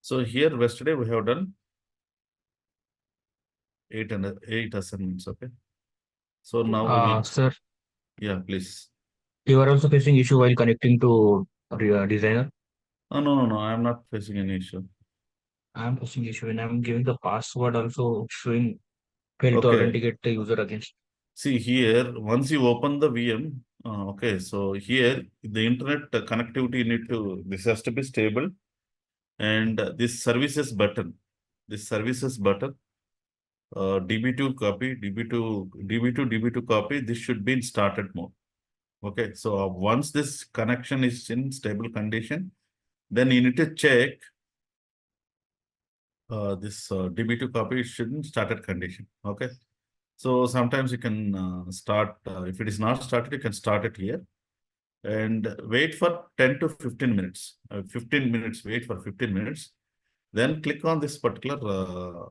So here yesterday we have done eight assignments. Okay. So now we will, Sir, yeah, please. you are also facing issue while connecting to designer. Oh, no. I am not facing any issue. I am facing issue when I'm giving the password also showing failed to Okay. authenticate the user against. See here, once you open the VM, okay, so here the internet connectivity this has to be stable, and this services button, DB2 copy, DB2 copy, this should be in started mode. Okay, so once this connection is in stable condition, then you need to check this DB2 copy should in started condition. Okay, so sometimes you can start, if it is not started, you can start it here and wait for 10 to 15 minutes. 15 minutes, wait for 15 minutes. Then click on this particular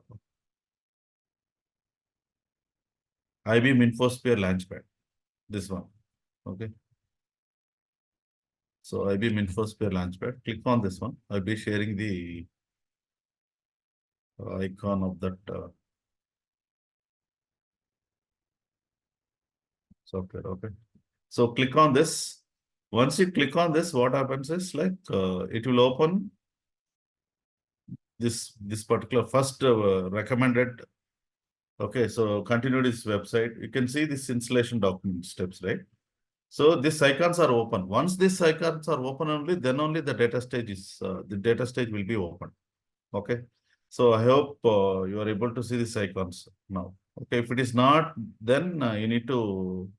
IBM InfoSphere Launchpad, this one. Okay. So IBM InfoSphere Launchpad, click on this one. I'll be sharing the icon of that software. Okay. So click on this. Once you click on this, what happens is like it will open this particular first recommended. Okay, so continue this website. You can see this installation document steps, right? So these icons are open. Once these icons are open only, then only the data stage will be open. Okay. So I hope you are able to see these icons now. Okay, if it is not, then you need to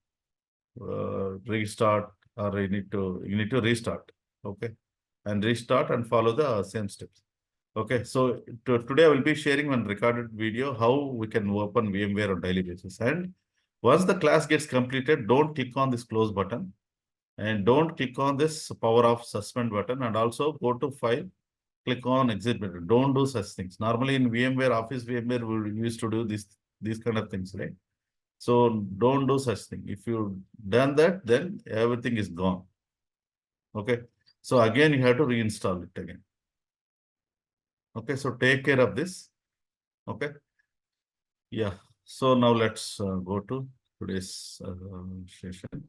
restart, or you need to restart. Okay, and restart and follow the same steps. Okay, so today I will be sharing one recorded video how we can open VMware on daily basis. And once the class gets completed, don't click on this close button and don't click on this power off suspend button, and also go to file, click on exit button. Don't do such things. Normally in VMware, Office VMware, we used to do these kind of things, right? So don't do such thing. If you done that, then everything is gone. Okay. So again, you have to reinstall it again. Okay. So take care of this. Okay. Yeah. So now let's go to today's session.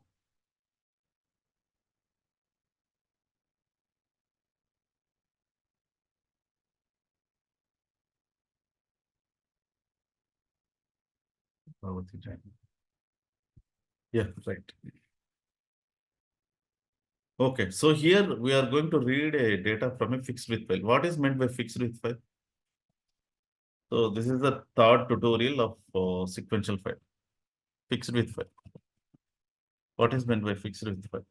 Yeah, right. Okay, so here we are going to read a data from a fixed width file. What is meant by fixed width file? So this is the third tutorial of sequential file. Fixed width file. What is meant by fixed width file?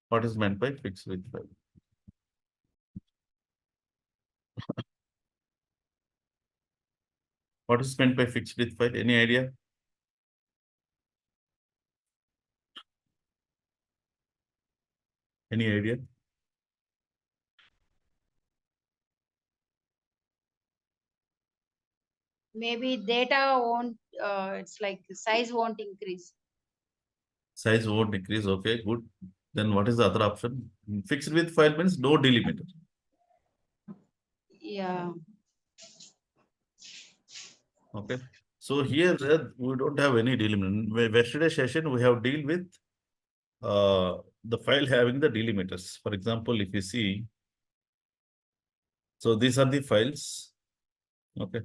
What is meant by fixed width file? What is meant by fixed width file? Any idea? Any idea? Maybe data won't, it's like size won't increase. Size won't decrease. Okay, good. Then what is the other option? Fixed width file means no delimiter. Yeah. Okay. So here we don't have any delimiter. Yesterday's session we have deal with the file having the delimiters. For example, if you see, so these are the files. Okay.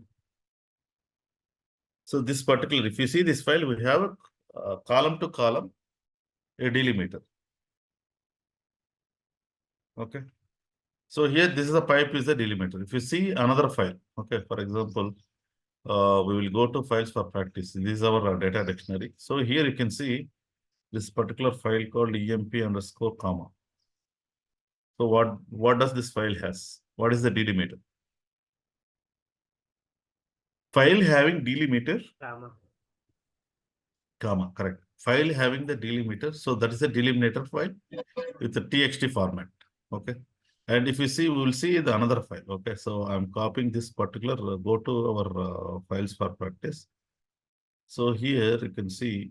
So this particular, if you see this file, we have a column to column, a delimiter. Okay. So here, this is a pipe is the delimiter. If you see another file, okay, for example, we will go to files for practice. This is our data dictionary. So here you can see this particular file called emp underscore comma. So what does this file has? What is the delimiter? File having delimiter. Comma, correct. File having the delimiter. So that is a delimiter file with the txt format. Okay. And if you see, we will see the another file. Okay. So I'm copying this particular, go to our files for practice. So here you can see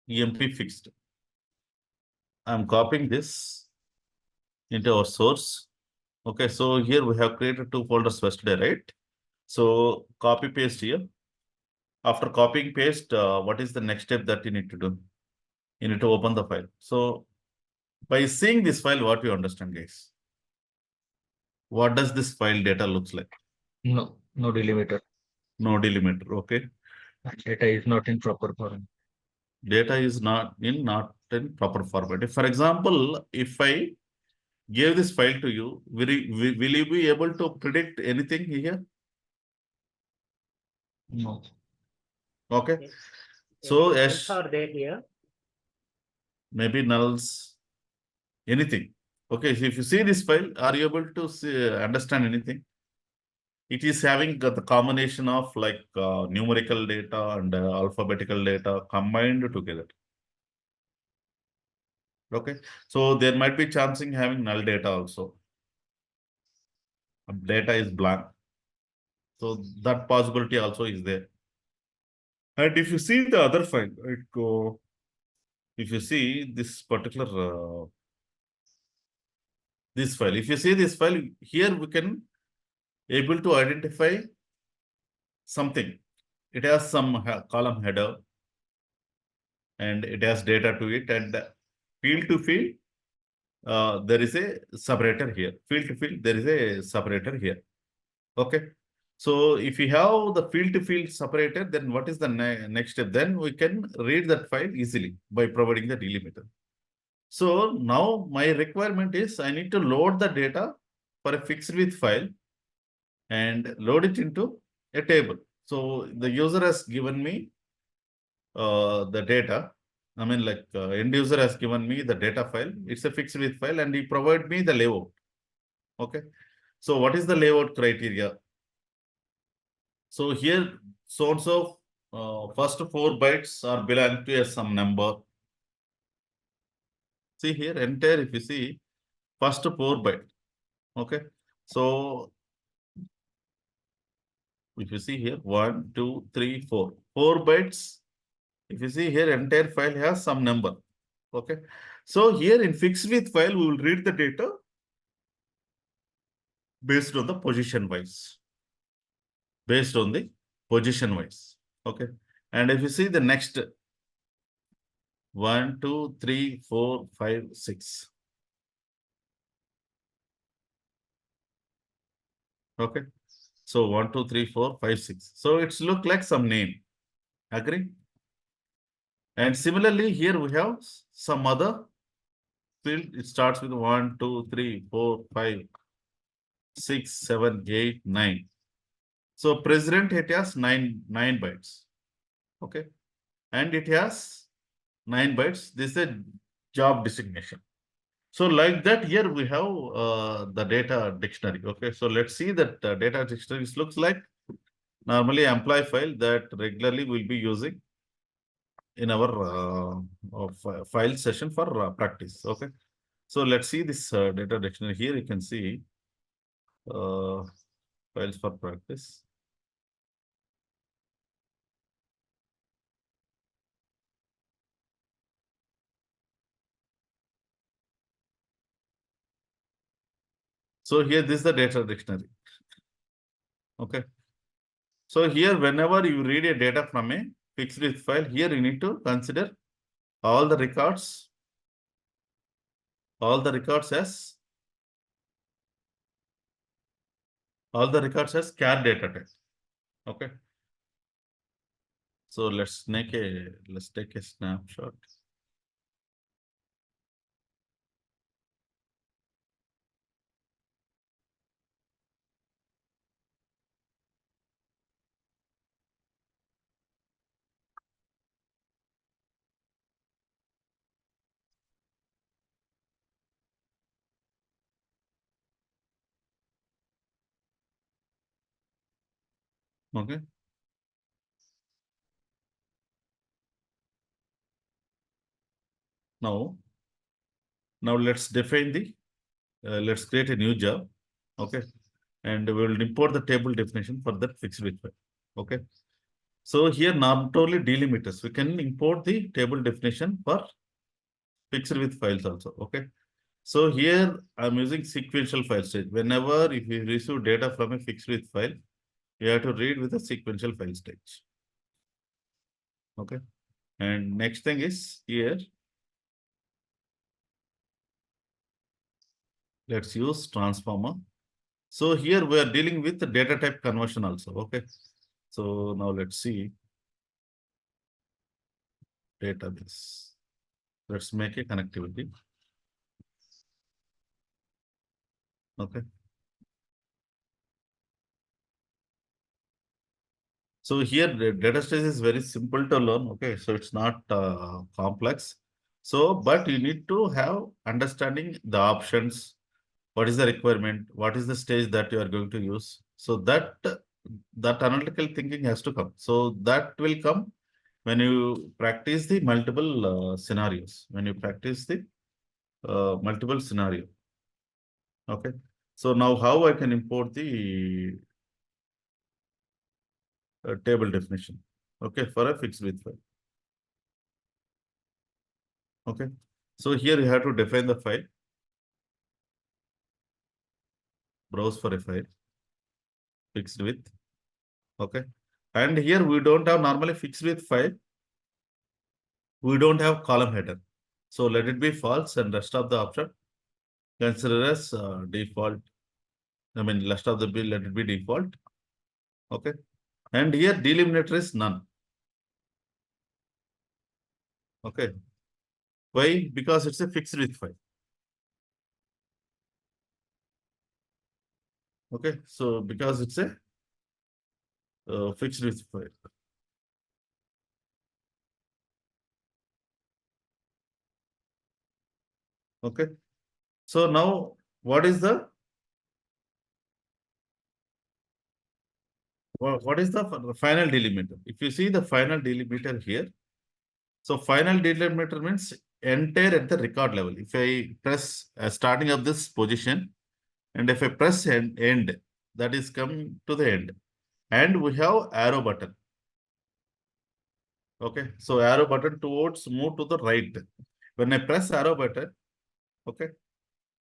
emp fixed. I'm copying this into our source. Okay, so here we have created two folders yesterday, right? So copy paste here. After copying paste, what is the next step that you need to do? You need to open the file. So by seeing this file, what you understand, guys? What does this file data looks like? No delimiter. No delimiter, okay? Data is not in proper form. Data is not in proper format. If, for example, if I give this file to you, will you be able to predict anything here? No. Okay. Yes. So Any as nulls are there here? maybe nulls, anything. Okay, so if you see this file, are you able to see, understand anything? It is having the combination of like numerical data and alphabetical data combined together. Okay, so there might be chancing having null data also. Data is blank. So that possibility also is there. And if you see the other file, if you see this particular this file, if you see this file here, we can able to identify something. It has some column header and it has data to it, and field to field there is a separator here. Field to field there is a separator here. Okay. So if you have the field to field separator, then what is the next step? Then we can read that file easily by providing the delimiter. So now my requirement is I need to load the data for a fixed width file and load it into a table. So the user has given me the data. I mean, like end user has given me the data file. It's a fixed width file, and he provide me the layout. Okay. So what is the layout criteria? So here, source of first 4 bytes are belong to some number. See here, entire, if you see, first 4 byte. Okay. So if you see here, 1, 2, 3, 4. 4 bytes. If you see here, entire file has some number. Okay. So here in fixed width file, we will read the data based on the position wise. Based on the position wise. Okay. And if you see the next 1, 2, 3, 4, 5, 6. Okay. So 1, 2, 3, 4, 5, 6. So it's look like some name. Agree? And similarly, here we have some other field. It starts with 1, 2, 3, 4, 5, 6, 7, 8, 9. So president, it has 9 bytes. Okay. And it has 9 bytes. This is a job designation. So like that, here we have the data dictionary. Okay. So let's see that data dictionary looks like normally employee file that regularly we'll be using in our file session for practice. Okay. So let's see this data dictionary. Here you can see files for practice. So here this is the data dictionary. Okay. So here whenever you read a data from a fixed width file, here you need to consider all the records as char data type. Okay. So let's take a snapshot. Okay. Now let's define the let's create a new job. Okay. And we will import the table definition for that fixed width file. Okay. So here not only delimiters, we can import the table definition for fixed width files also. Okay. So here I'm using sequential file stage. Whenever if you receive data from a fixed width file, you have to read with a sequential file stage. Okay. And next thing is here, let's use transformer. So here we are dealing with the data type conversion also. Okay. So now let's see database. Let's make a connectivity. Okay. So here the data stage is very simple to learn. Okay. So it's not complex. So, but you need to have understanding the options. What is the requirement? What is the stage that you are going to use? So that analytical thinking has to come. So that will come when you practice the multiple scenarios. When you practice the multiple scenario. Okay. So now how I can import the table definition. Okay, for a fixed width file. Okay. So here you have to define the file. Browse for a file. Fixed width. Okay. And here we don't have normally fixed width file. We don't have column header. So let it be false and rest of the option consider as default. I mean, rest of the bill, let it be default. Okay. And here delimiter is none. Okay. Why? Because it's a fixed width file. Okay. So because it's a fixed width file. Okay. So now what is the final delimiter? If you see the final delimiter here, so final delimiter means entire at the record level. If I press starting of this position, and if I press end, that is come to the end. And we have arrow button. Okay, so arrow button towards move to the right. When I press arrow button, okay,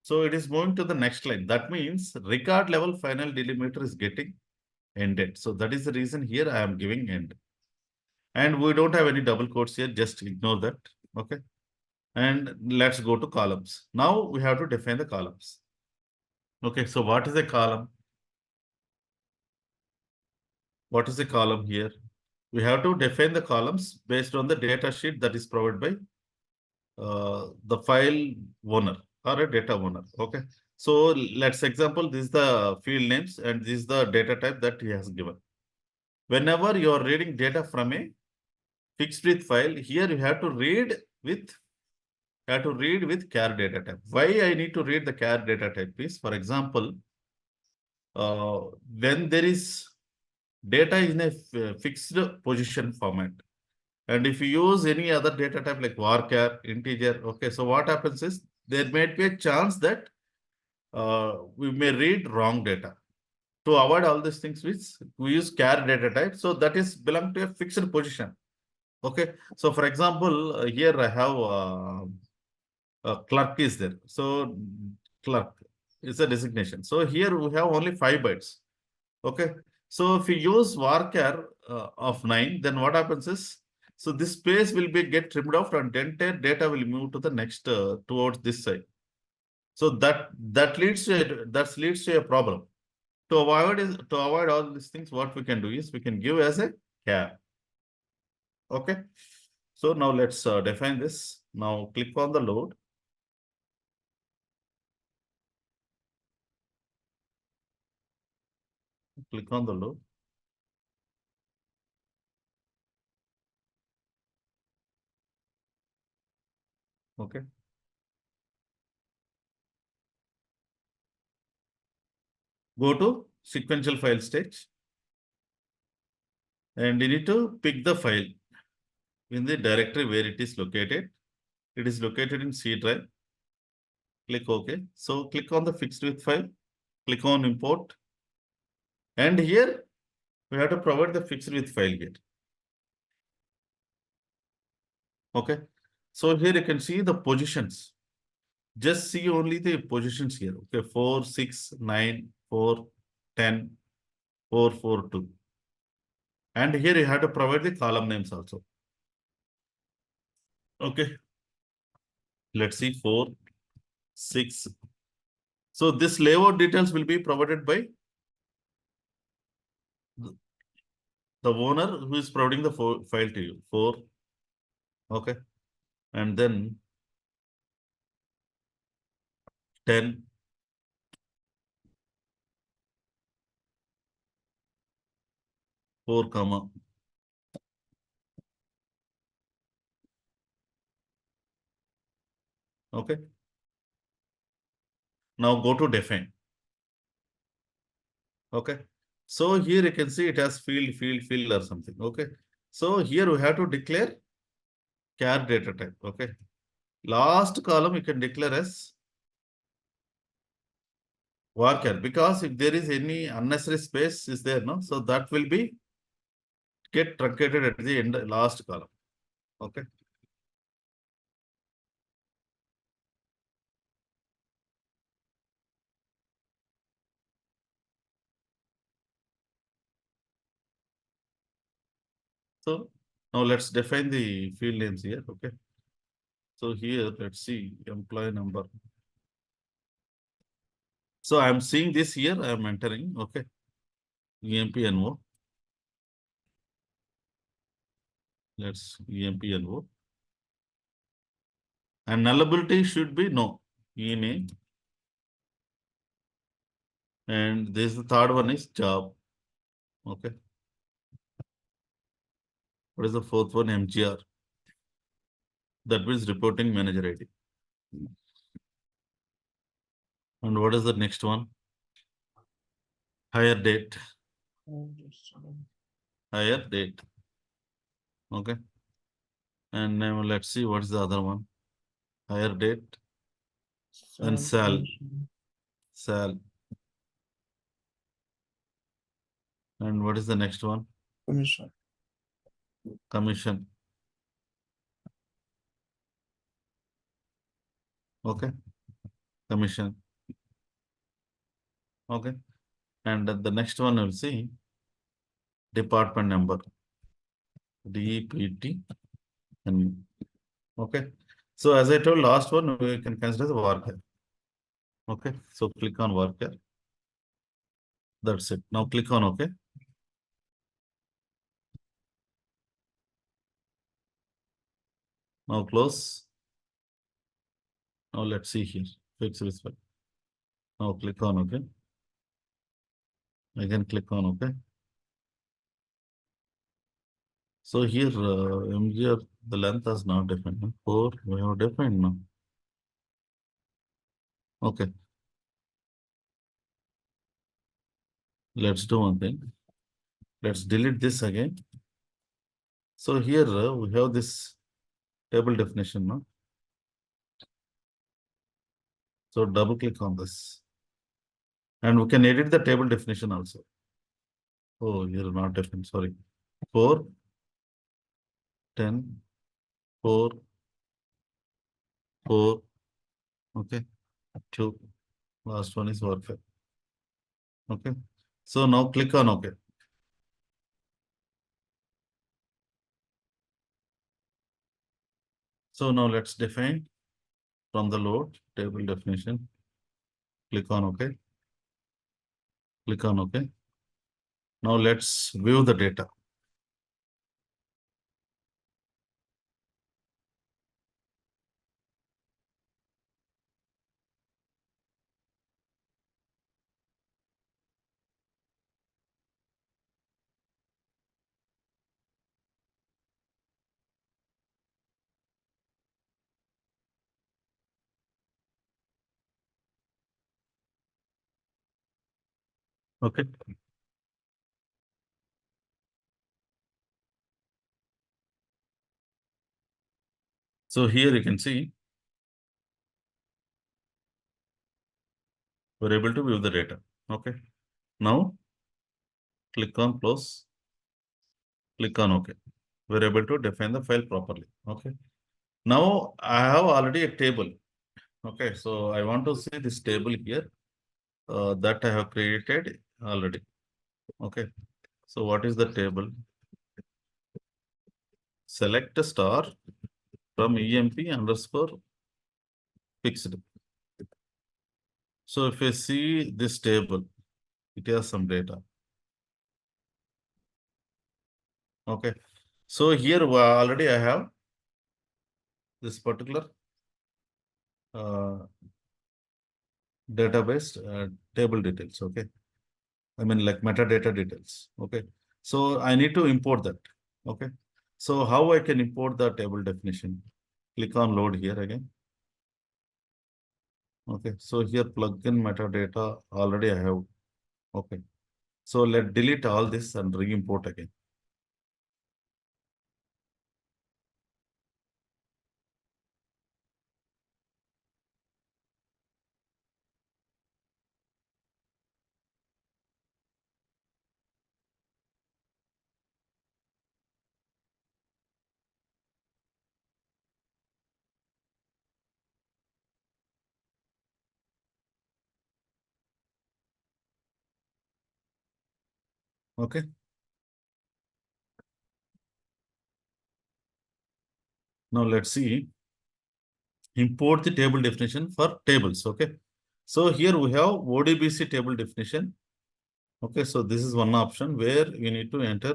so it is moving to the next line. That means record level final delimiter is getting ended. So that is the reason here I am giving end. And we don't have any double quotes here, just ignore that. Okay. And let's go to columns. Now we have to define the columns. Okay, so what is a column? What is a column here? We have to define the columns based on the data sheet that is provided by the file owner or a data owner. Okay. So let's example, this is the field names and this is the data type that he has given. Whenever you are reading data from a fixed width file, here you have to read with char data type. Why I need to read the char data type is, for example, when there is data in a fixed position format, and if you use any other data type like varchar, integer, okay, so what happens is there might be a chance that we may read wrong data. To avoid all these things, we use char data type. So that is belong to a fixed position. Okay. So for example, here I have clerk is there. So clerk is a designation. So here we have only 5 bytes. Okay. So if you use varchar of 9, then what happens is, so this space will be get trimmed off and entire data will move to the next towards this side. So that leads to a problem. To avoid all these things, what we can do is we can give as a char. Okay. So now let's define this. Now click on the load. Click on the load. Okay. Go to sequential file stage. And you need to pick the file in the directory where it is located. It is located in C drive. Click OK. So click on the fixed width file. Click on import. And here we have to provide the fixed width file here. Okay. So here you can see the positions. Just see only the positions here. Okay, 4, 6, 9, 4, 10, 4, 4, 2. And here you have to provide the column names also. Okay. Let's see 4, 6. So this layout details will be provided by the owner who is providing the file to you. 4. Okay. And then 10. 4, comma. Okay. Now go to define. Okay. So here you can see it has field or something. Okay. So here we have to declare char data type. Okay. Last column you can declare as varchar, because if there is any unnecessary space is there, no, so that will be get truncated at the end, last column. Okay. So now let's define the field names here. Okay. So here let's see employee number. So I'm seeing this here, I'm entering. Okay. EMPNO. Let's EMPNO. And nullability should be no. ENA. And this the third one is job. Okay. What is the fourth one? MGR. That means reporting manager ID. And what is the next one? Hire date. Hire date. Okay. And now let's see what's the other one. Hire date and sal. Sal. And what is the next one? Commission. Commission. Okay. Commission. Okay. And the next one we'll see department number. DPT. And okay. So as I told, last one we can consider the worker. Okay. So click on worker. That's it. Now click on OK. Now close. Now let's see here. Fix respect. Now click on OK. Again click on OK. So here MGR, the length is not defined. 4 we have defined now. Okay. Let's do one thing. Let's delete this again. So here we have this table definition now. So double click on this. And we can edit the table definition also. Oh, here not defined, sorry. 4, 10, 4, 4, okay, 2. Last one is worker. Okay. So now click on OK. So now let's define from the load table definition. Click on OK. Click on OK. Now let's view the data. Okay. So here you can see we're able to view the data. Okay. Now click on close. Click on OK. We're able to define the file properly. Okay. Now I have already a table. Okay, so I want to see this table here that I have created already. Okay, so what is the table? Select a star from EMP underscore fixed. So if I see this table, it has some data. Okay, so here already I have this particular uh, database table details. Okay, I mean like metadata details. Okay, so I need to import that. Okay, so how I can import the table definition? Click on load here again. Okay, so here plugin metadata already I have. Okay, so let delete all this and re-import again. Okay. Now let's see. Import the table definition for tables. Okay. So here we have ODBC table definition. Okay. So this is one option where you need to enter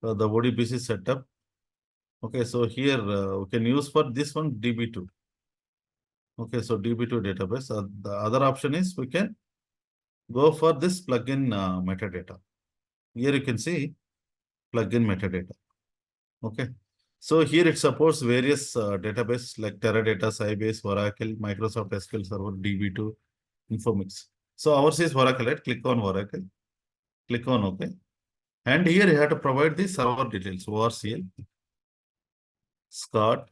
the ODBC setup. Okay. So here we can use for this one DB2. Okay. So DB2 database. The other option is we can go for this plugin metadata. Here you can see plugin metadata. Okay. So here it supports various database like Teradata, Sybase, Oracle, Microsoft SQL Server, DB2, Infomix. So ours is Oracle, right? Click on Oracle, click on OK. And here you have to provide the server details, ORCL, Scott,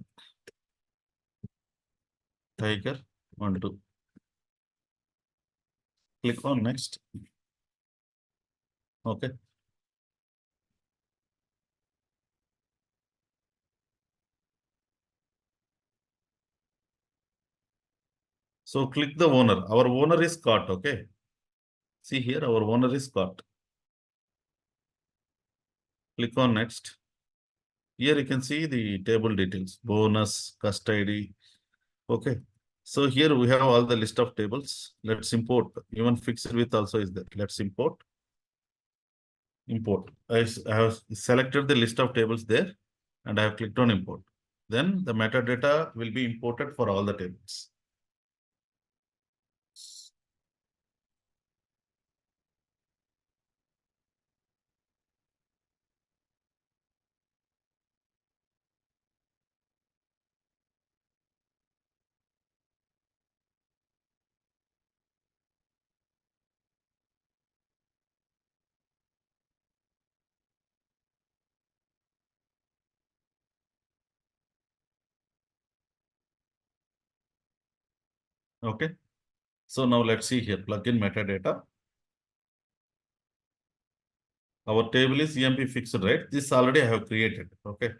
Tiger, 1, 2. Click on next. Okay. So click the owner. Our owner is Scott. Okay. See here, our owner is Scott. Click on next. Here you can see the table details, bonus, custody. Okay. So here we have all the list of tables. Let's import. Even fixed with also is there. Let's import. Import. I have selected the list of tables there and I have clicked on import. Then the metadata will be imported for all the tables. Okay. So now let's see here, plugin metadata. Our table is EMP fixed, right? This already I have created. Okay.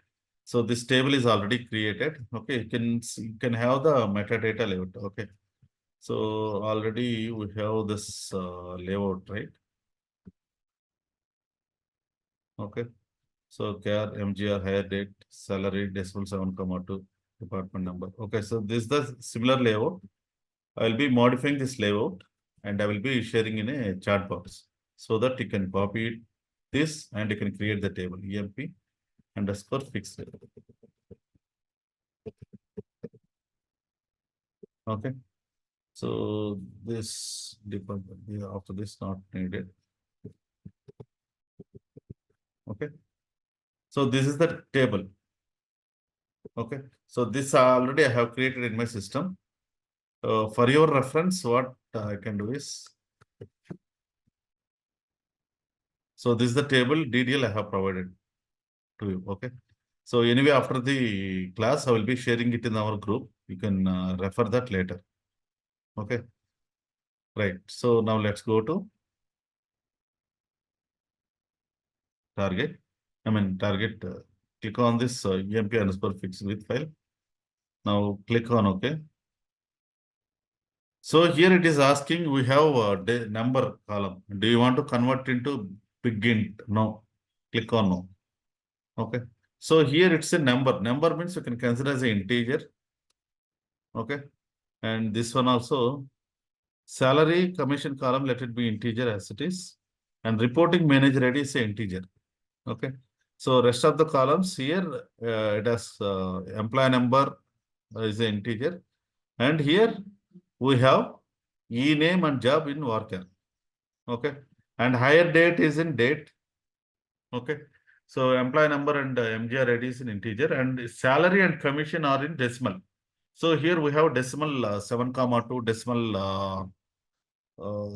So this table is already created. Okay. You can have the metadata layout. Okay. So already we have this layout, right? Okay. So care, MGR, hire date, salary, decimal 7, 2, department number. Okay. So this is the similar layout. I will be modifying this layout and I will be sharing in a chat box so that you can copy this and you can create the table EMP underscore fixed. Okay. So this department after this not needed. Okay. So this is the table. Okay. So this already I have created in my system. For your reference, what I can do is, so this is the table DDL I have provided to you. Okay. So anyway, after the class, I will be sharing it in our group. You can refer that later. Okay. Right. So now let's go to target. I mean, target, click on this EMP underscore fixed with file. Now click on OK. So here it is asking, we have a number column. Do you want to convert into big int? No. Click on no. Okay. So here it's a number. Number means you can consider as an integer. Okay. And this one also, salary commission column, let it be integer as it is. And reporting manager ID is an integer. Okay. So rest of the columns here, it has employee number is an integer. And here we have e-name and job in worker. Okay. And hire date is in date. Okay. So employee number and MGR ID is in integer, and salary and commission are in decimal. So here we have decimal 7,2 decimal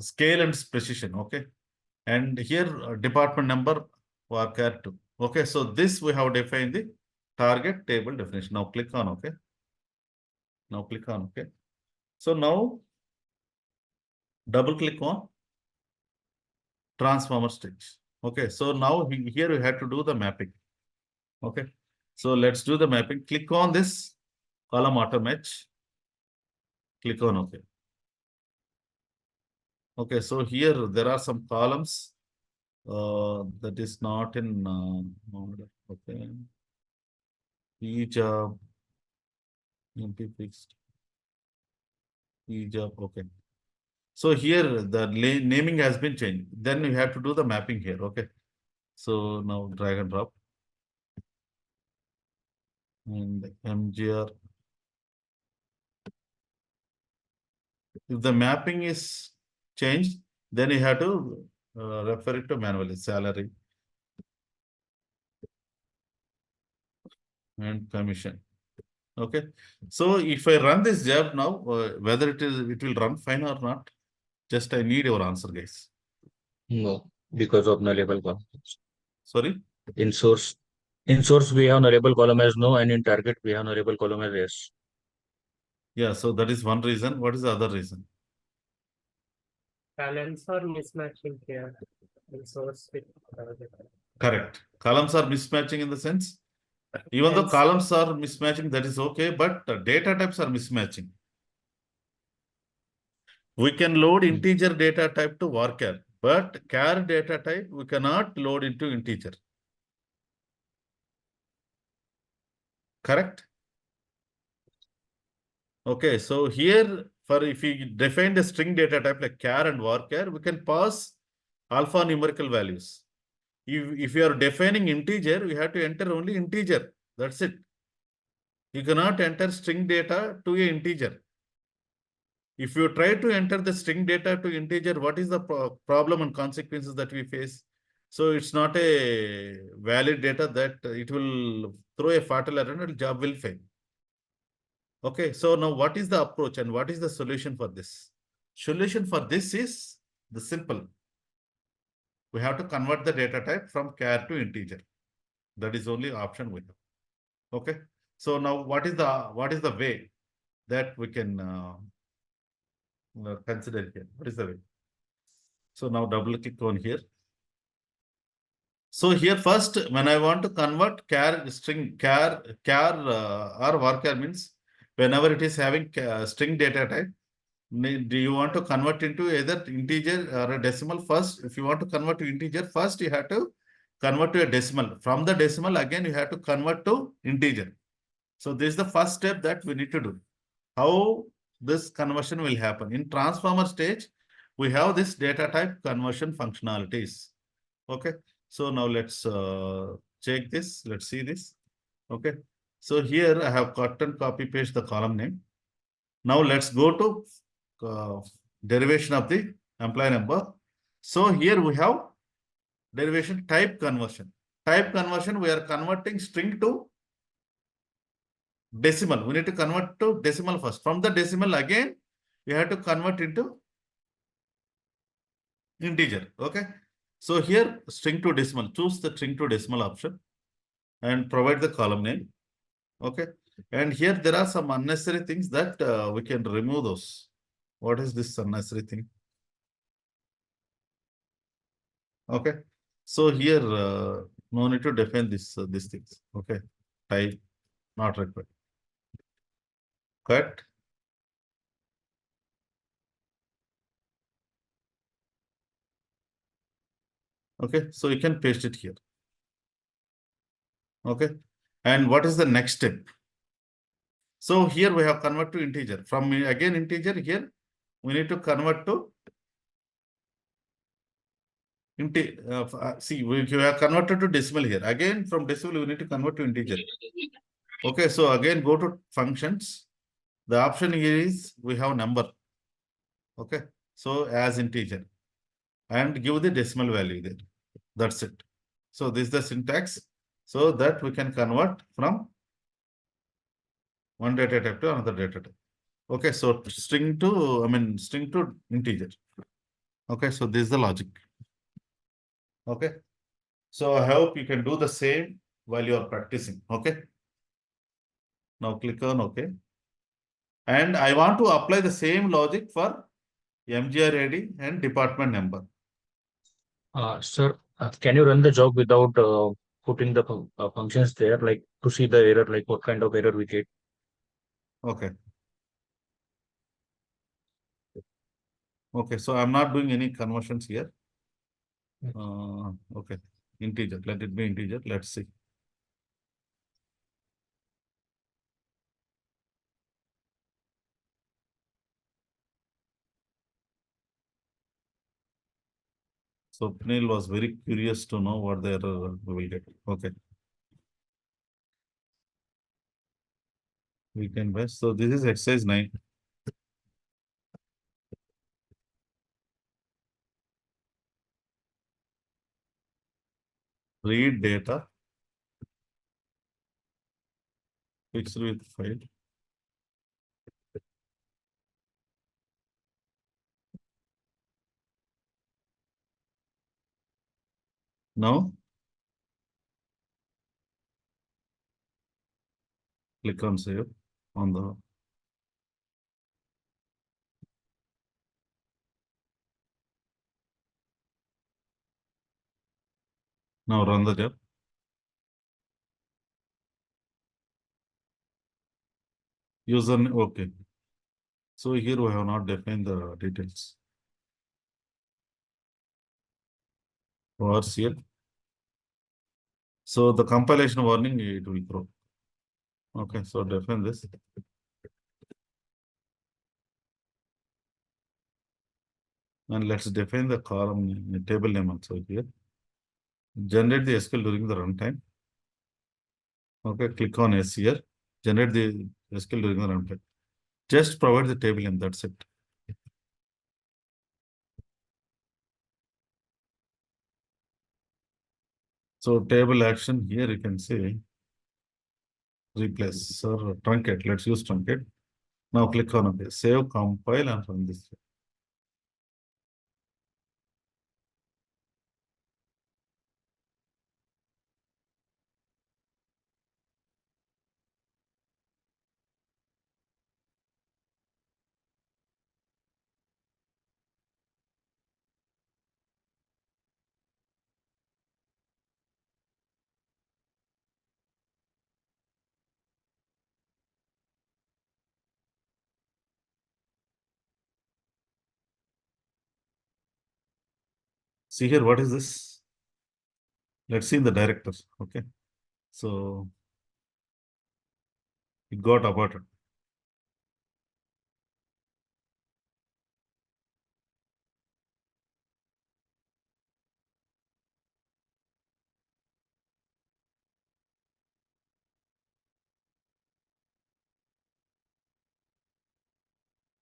scale and precision. Okay. And here department number worker 2. Okay. So this we have defined the target table definition. Now click on okay. Now click on okay. So now double click on transformer stage. Okay. So now here we have to do the mapping. Okay. So let's do the mapping. Click on this column auto match. Click on OK. Okay, so here there are some columns that is not in order. Okay. E-job, MP fixed, E-job. Okay. So here the naming has been changed. Then we have to do the mapping here. Okay. So now drag and drop. And MGR. If the mapping is changed, then you have to refer it to manually salary and commission. Okay. So if I run this job now, whether it will run fine or not, just I need your answer, guys. No, because of nullable columns. Sorry. In source, we have nullable column as no, and in target we have nullable column as yes. Yeah. So that is one reason. What is the other reason? Columns are mismatching here in source with Correct. Columns are mismatching in the sense, even though Hence- columns are mismatching, that is okay, but data types are mismatching. We can load integer data type to varchar, but char data type we cannot load into integer. Correct? Okay, so here for if we define the string data type like char and varchar, we can pass alphanumerical values. If you are defining integer, we have to enter only integer. That's it. You cannot enter string data to a integer. If you try to enter the string data to integer, what is the problem and consequences that we face? So it's not a valid data that it will throw a fatal error and job will fail. Okay, so now what is the approach and what is the solution for this? Solution for this is the simple. We have to convert the data type from char to integer. That is only option we have. Okay, so now what is the way that we can consider here? What is the way? So now double click on here. So here first, when I want to convert char string char or varchar means whenever it is having string data type, do you want to convert into either integer or a decimal first? If you want to convert to integer, first you have to convert to a decimal. From the decimal, again, you have to convert to integer. So this is the first step that we need to do. How this conversion will happen? In transformer stage, we have this data type conversion functionalities. Okay. So now let's check this. Let's see this. Okay. So here I have cut and copy paste the column name. Now let's go to derivation of the employee number. So here we have derivation type conversion. Type conversion, we are converting string to decimal. We need to convert to decimal first. From the decimal again, we have to convert into integer. Okay. So here string to decimal, choose the string to decimal option and provide the column name. Okay. And here there are some unnecessary things that we can remove those. What is this unnecessary thing? Okay. So here no need to define these things. Okay. Type not required. Cut. Okay, so you can paste it here. Okay, and what is the next step? So here we have convert to integer. From again integer here, we need to convert to see, we have converted to decimal here. Again, from decimal, we need to convert to integer. Okay, so again, go to functions. The option here is we have number. Okay, so as integer and give the decimal value there. That's it. So this is the syntax so that we can convert from one data type to another data type. Okay, so string to integer. Okay, so this is the logic. Okay, so I hope you can do the same while you are practicing. Okay, now click on OK. And I want to apply the same logic for MGR ID and department number. Sir, can you run the job without putting the functions there, like to see the error, like what kind of error we get? Okay. Okay, so I'm not doing any conversions here. Okay, integer, let it be integer. Let's see. So Pnil was very curious to know what the error we will get. Okay. We can best. So this is exercise 9. Read data. Fixed with file. Now click on save on the now run the job. User okay. So here we have not defined the details. Here. So the compilation warning it will throw. Okay, so define this. And let's define the column table name also here. Generate the SQL during the runtime. Okay, click on S here. Generate the SQL during the runtime. Just provide the table name, that's it. So table action here you can say replace or truncate. Let's use truncate. Now click on OK. Save, compile, and run this. See here, what is this? Let's see in the director. Okay. So it got aborted.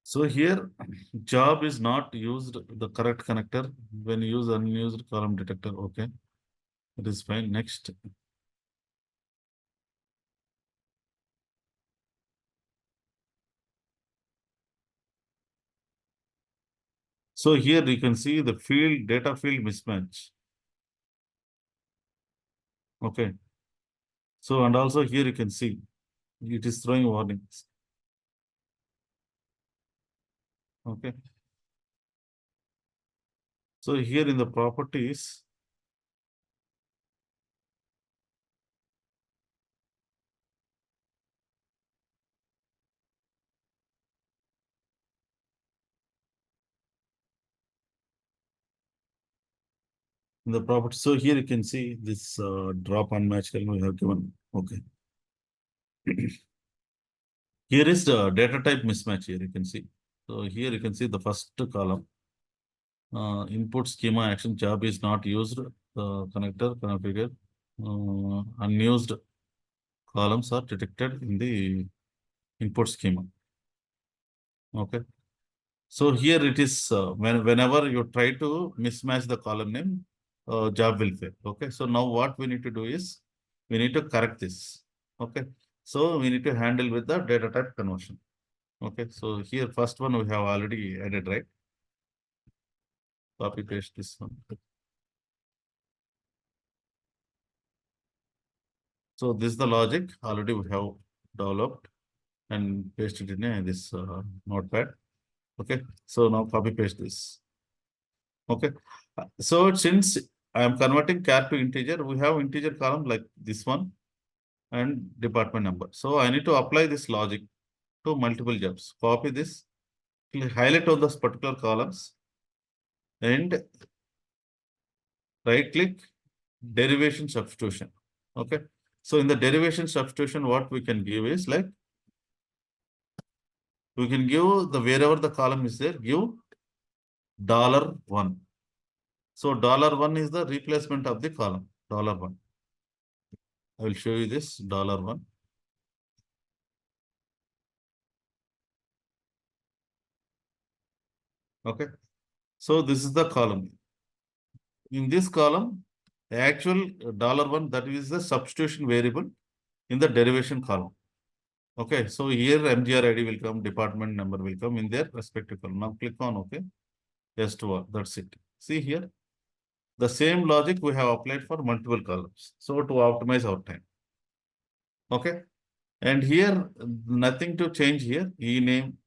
So here, job is not used the correct connector when you use unused column detector. Okay, it is fine. Next. So here you can see the field data field mismatch. Okay. So and also here you can see it is throwing warnings. Okay. So here in the properties, In the property, so here you can see this drop unmatched column we have given. Okay. Here is the data type mismatch. Here you can see. So here you can see the first column. Input schema action job is not used. Connector configure. Unused columns are detected in the input schema. Okay. So here it is whenever you try to mismatch the column name, job will fail. Okay. So now what we need to do is we need to correct this. Okay. So we need to handle with the data type conversion. Okay. So here first one we have already added, right? Copy paste this one. So this is the logic already we have developed and pasted in this notepad. Okay. So now copy paste this. Okay. So since I am converting char to integer, we have integer column like this one and department number. So I need to apply this logic to multiple jobs. Copy this, highlight all those particular columns and right click derivation substitution. Okay. So in the derivation substitution, what we can give is like, we can give the wherever the column is there, give $1. So $1 is the replacement of the column, $1. I will show you this $1. Okay. So this is the column. In this column, the actual $1, that is the substitution variable in the derivation column. Okay. So here MGR ID will come, department number will come in their respective column. Now click on OK. Yes to all. That's it. See here. The same logic we have applied for multiple columns. So to optimize our time. Okay. And here, nothing to change here. E name.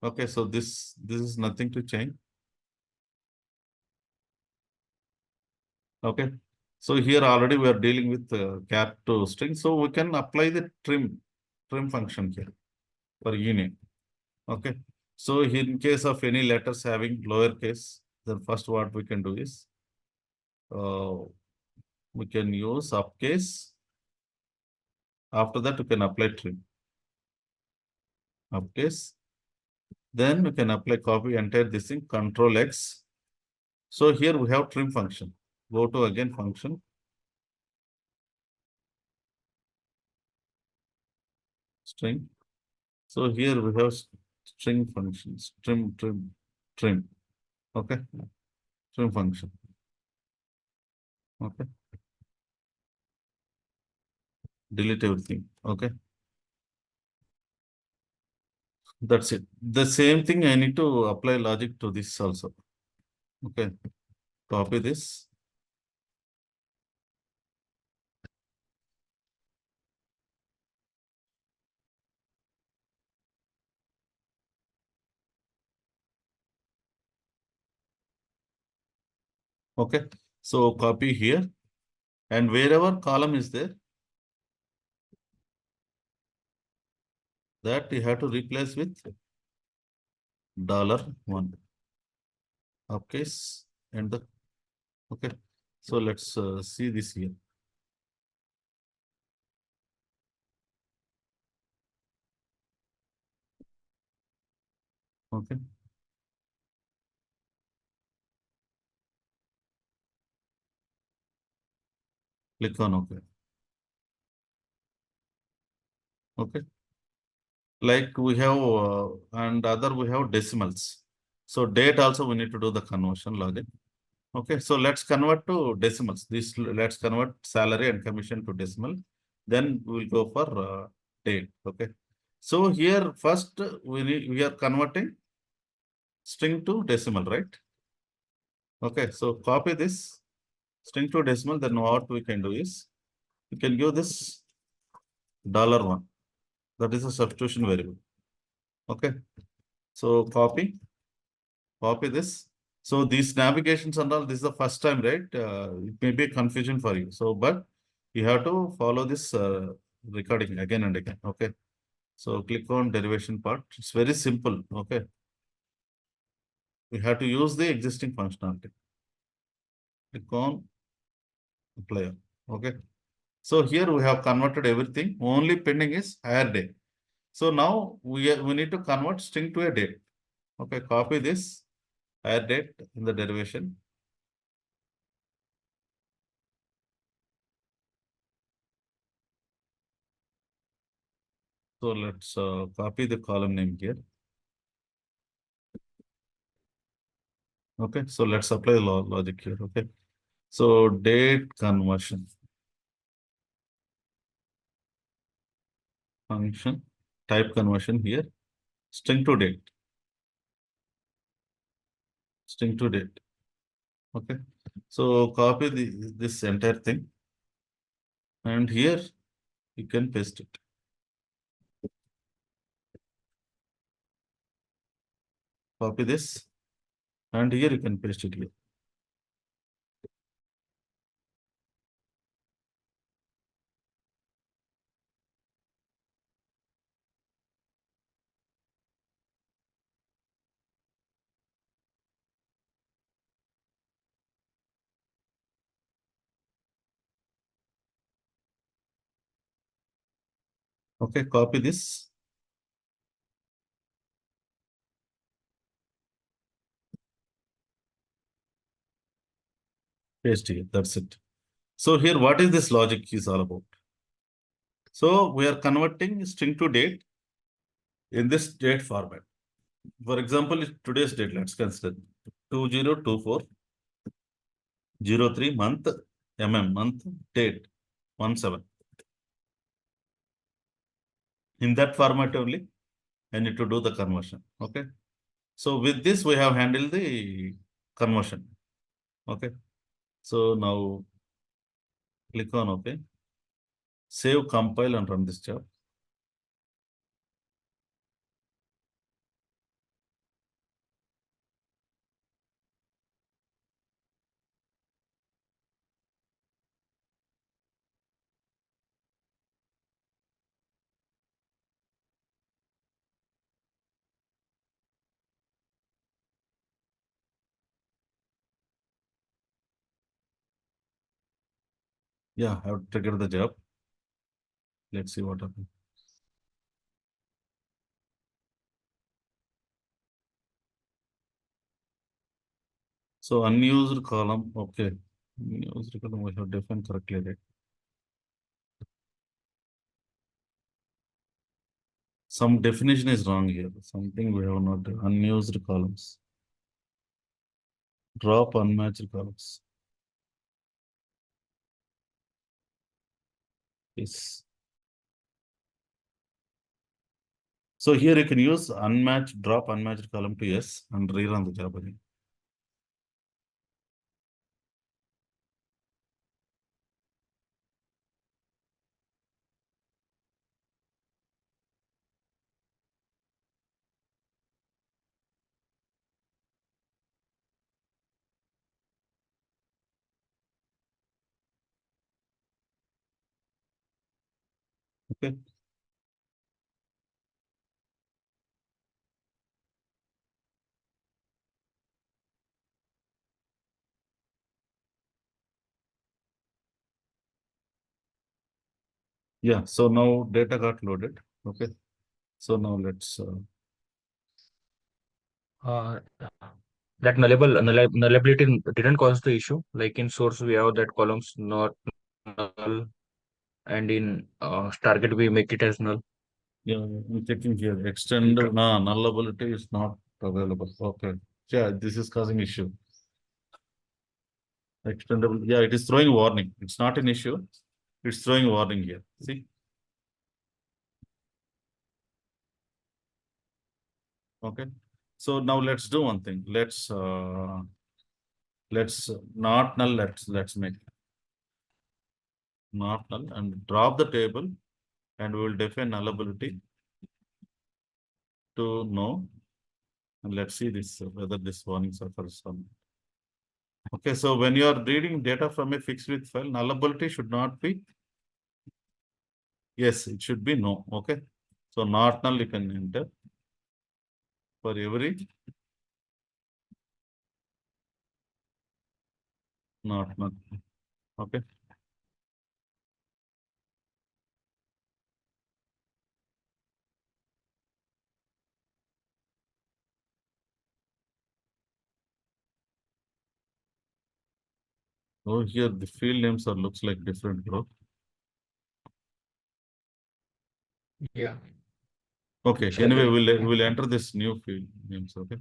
Okay. So this is nothing to change. Okay. So here already we are dealing with char to string. So we can apply the trim function here for e name. Okay. So in case of any letters having lowercase, then first what we can do is we can use uppercase. After that, we can apply trim. Uppercase. Then we can apply copy entire this thing, Control X. So here we have trim function. Go to again function. String. So here we have string functions. Trim. Okay. Trim function. Okay. Delete everything. Okay. That's it. The same thing I need to apply logic to this also. Okay. Copy this. Okay. So copy here. And wherever column is there, that you have to replace with $1. Uppercase and the okay. So let's see this here. Okay. Click on OK. Okay. Like we have and other we have decimals. So date also we need to do the conversion logic. Okay. So let's convert to decimals. This let's convert salary and commission to decimal. Then we will go for date. Okay. So here first we are converting string to decimal, right? Okay. So copy this string to decimal. Then what we can do is we can give this $1. That is a substitution variable. Okay. So copy this. So these navigations and all, this is the first time, right? It may be a confusion for you. So, but you have to follow this recording again and again. Okay. So click on derivation part. It's very simple. Okay. We have to use the existing functionality. Click on apply. Okay. So here we have converted everything. Only pending is hire day. So now we need to convert string to a date. Okay, copy this hire date in the derivation. So let's copy the column name here. Okay, so let's apply the logic here. Okay, so date conversion function, type conversion here, string to date. String to date. Okay, so copy this entire thing, and here you can paste it. Copy this, and here you can paste it here. Okay, copy this. Paste here, that's it. So here, what is this logic is all about? So we are converting string to date in this date format. For example, today's date, let's consider 2024-03 month, month, date 17. In that format only, I need to do the conversion. Okay. So with this, we have handled the conversion. Okay. So now click on OK. Save, compile, and run this job. Yeah, I have triggered the job. Let's see what happens. So unused column, okay. Unused column we have defined correctly, right? Some definition is wrong here. Something we have not done. Unused columns. Drop unmatched columns. Yes. So here you can use unmatched, drop unmatched column to yes and rerun the job again. Okay. Yeah, so now data got loaded. Okay. So now let's That nullability didn't cause the issue. Like in source, we have that columns not null, and in target we make it as null. yeah, I'm checking here. Extend nullability is not available. Okay. Yeah, this is causing issue. Extendable. Yeah, it is throwing warning. It's not an issue. It's throwing warning here. See? Okay. So now let's do one thing. Let's not null. Let's make not null and drop the table, and we will define nullability to no. And let's see this whether this warning suffers or not. Okay, so when you are reading data from a fixed width file, nullability should not be yes, it should be no. Okay, so not null you can enter for every Not. Okay. Oh, here the field names are looks like different, bro. Yeah. Okay. Shall Anyway, we- we'll enter this new field names. Okay.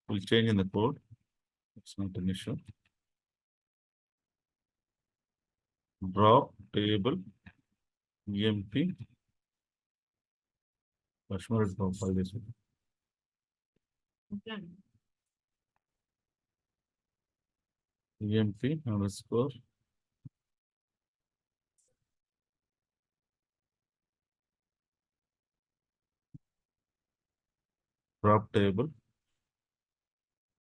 We'll change in the code. It's not an issue. Drop table EMP. Customer is now file this. EMP underscore drop table.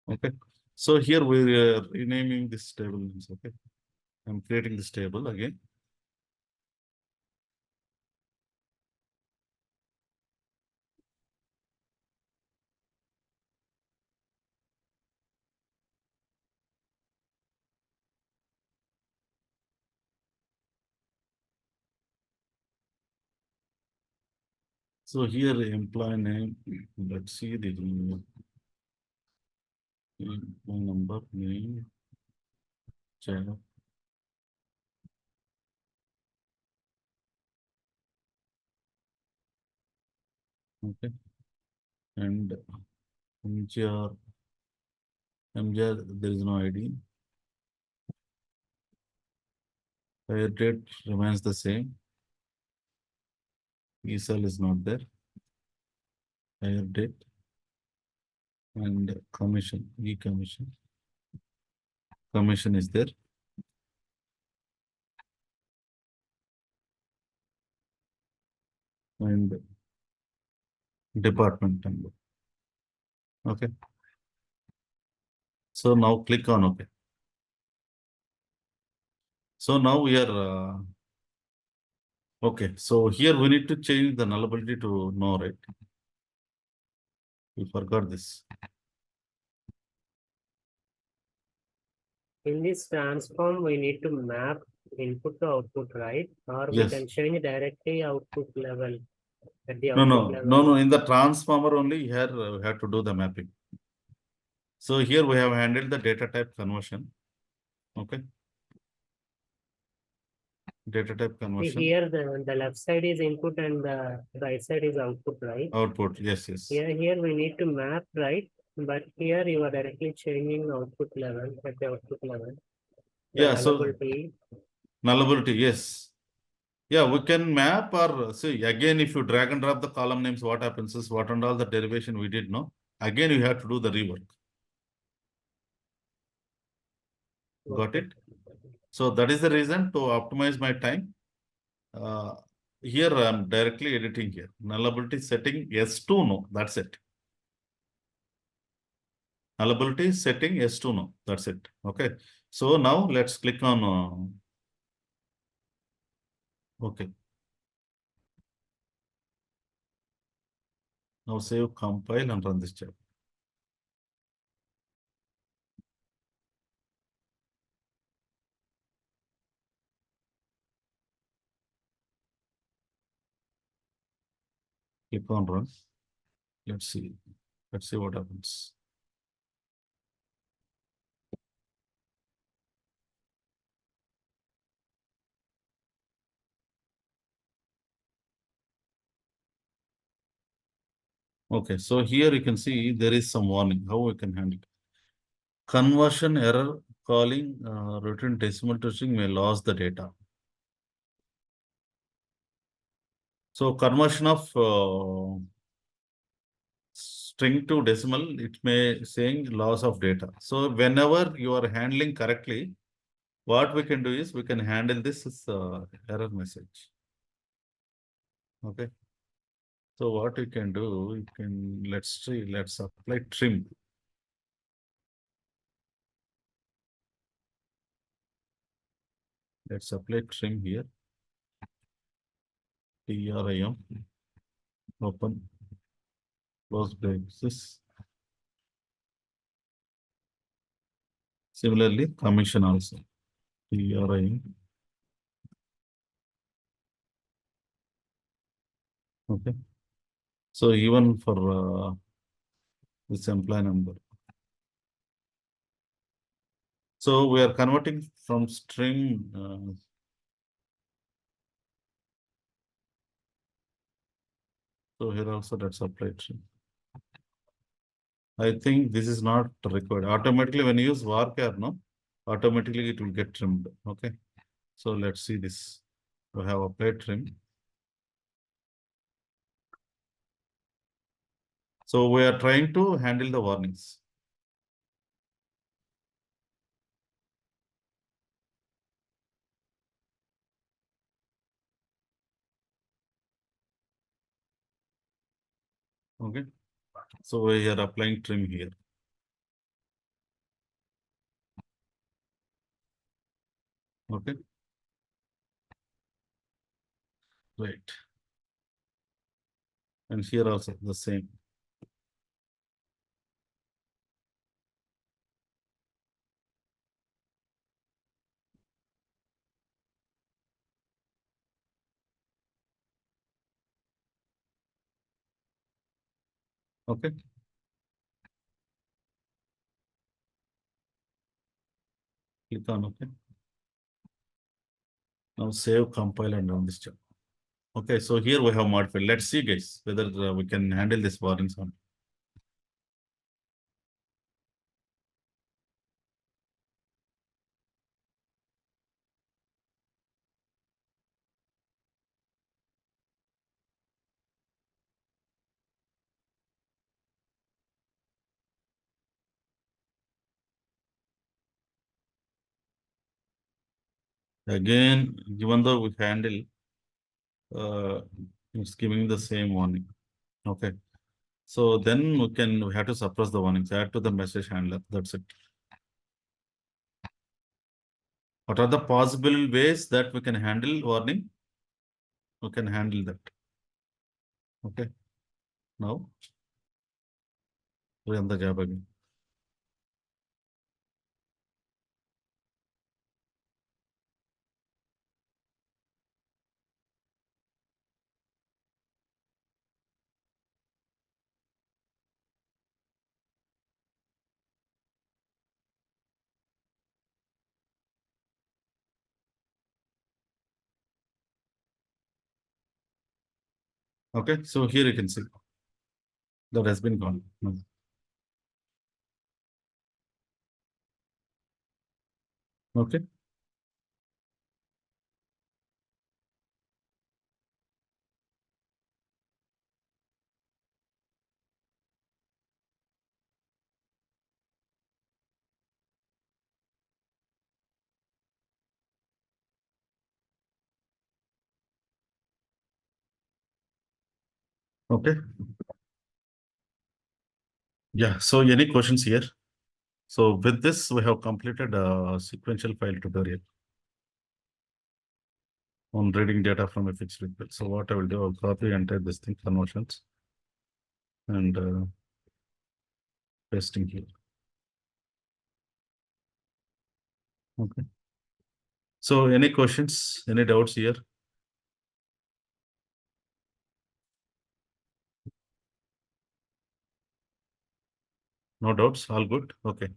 Okay. So here we're renaming this table names. Okay. I'm creating this table again. So here employee name, let's see the employee number, name, channel. Okay. And MGR, there is no ID. Hire date remains the same. ESL is not there. Hire date and commission, commission. Commission is there. And department number. Okay. So now click on OK. So now we are okay. So here we need to change the nullability to no, right? We forgot this. In this transform, we need to map input to output, right? Or we Yes. can change directly output level at the No, output level. no. In the transformer only here we have to do the mapping. So here we have handled the data type conversion. Okay. Data type conversion. Here the left side is input and the right side is output, right? Output. Yes. Here we need to map, right? But here you are directly changing output level at the output level. The Yeah. So nullability. nullability. Yes. Yeah, we can map or see again if you drag and drop the column names, what happens is what and all the derivation we did, no? Again, you have to do the rework. Got it? So that is the reason to optimize my time. Here I'm directly editing here. Nullability setting S2 no. That's it. Nullability setting S2 no. That's it. Okay. So now let's click on okay. Now save, compile and run this job. Click on run. Let's see. Let's see what happens. Okay, so here you can see there is some warning. How we can handle it? Conversion error calling return decimal to string may lose the data. So conversion of string to decimal, it may saying loss of data. So whenever you are handling correctly, what we can do is we can handle this as error message. Okay. So what we can do, you can let's apply trim. Let's apply trim here. TRIM. Open. Close braces. Similarly, commission also. PRI. Okay. So even for this employee number. So we are converting from string. So here also that's applied. I think this is not required. Automatically when you use varchar, no, automatically it will get trimmed. Okay. So let's see this. We have applied trim. So we are trying to handle the warnings. Okay. So we are applying trim here. Okay. Right. And here also the same. Okay. Click on OK. Now save, compile, and run this job. Okay, so here we have modified. Let's see, guys, whether we can handle this warnings on. Again, even though we handle, it's giving the same warning. Okay. So then we have to suppress the warnings, add to the message handler. That's it. What are the possible ways that we can handle warning? We can handle that. Okay. Now, run the job again. Okay, so here you can see that has been gone. Okay. Okay. Yeah. So any questions here? So with this, we have completed a sequential file tutorial on reading data from a fixed variable. So what I will do, I'll copy and type this thing conversions and pasting here. Okay. So any questions, any doubts here? No doubts, all good. Okay.